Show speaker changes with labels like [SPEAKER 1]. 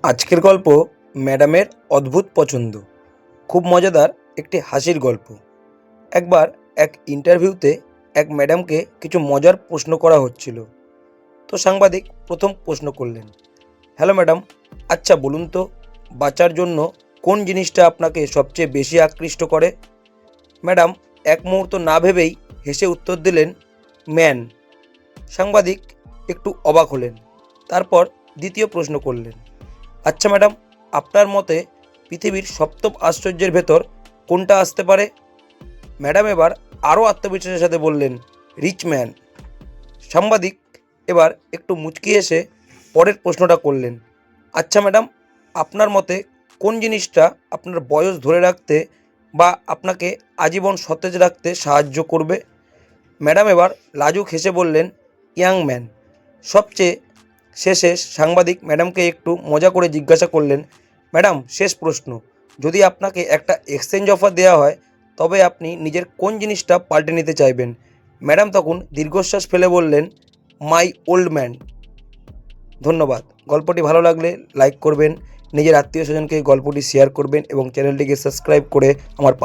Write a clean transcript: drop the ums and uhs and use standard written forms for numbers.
[SPEAKER 1] আজকের গল্প ম্যাডামের অদ্ভুত পছন্দ। খুব মজাদার একটি হাসির গল্প। একবার এক ইন্টারভিউতে এক ম্যাডামকে কিছু মজার প্রশ্ন করা হচ্ছিল। তো সাংবাদিক প্রথম প্রশ্ন করলেন, হ্যালো ম্যাডাম, আচ্ছা বলুন তো, বাঁচার জন্য কোন জিনিসটা আপনাকে সবচেয়ে বেশি আকৃষ্ট করে? ম্যাডাম এক মুহূর্ত না ভেবেই হেসে উত্তর দিলেন, ম্যান। সাংবাদিক একটু অবাক হলেন। তারপর দ্বিতীয় প্রশ্ন করলেন, আচ্ছা ম্যাডাম, আপনার মতে পৃথিবীর সপ্তম আশ্চর্যের ভেতর কোনটা আসতে পারে? ম্যাডাম এবার আরও আত্মবিশ্বাসের সাথে বললেন, রিচ ম্যান। সাংবাদিক এবার একটু মুচকি এসে পরের প্রশ্নটা করলেন, আচ্ছা ম্যাডাম, আপনার মতে কোন জিনিসটা আপনার বয়স ধরে রাখতে বা আপনাকে আজীবন সতেজ রাখতে সাহায্য করবে? ম্যাডাম এবার লাজুক হেসে বললেন, ইয়াং ম্যান। সবচেয়ে শেষে সাংবাদিক ম্যাডামকে একটু মজা করে জিজ্ঞাসা করলেন, ম্যাডাম শেষ প্রশ্ন, যদি আপনাকে একটা এক্সচেঞ্জ অফার দেওয়া হয় তবে আপনি নিজের কোন জিনিসটা পাল্টে নিতে চাইবেন? ম্যাডাম তখন দীর্ঘশ্বাস ফেলে বললেন, মাই ওল্ড ম্যান। ধন্যবাদ। গল্পটি ভালো লাগলে লাইক করবেন, নিজের আত্মীয় স্বজনকে গল্পটি শেয়ার করবেন এবং চ্যানেলটিকে সাবস্ক্রাইব করে আমার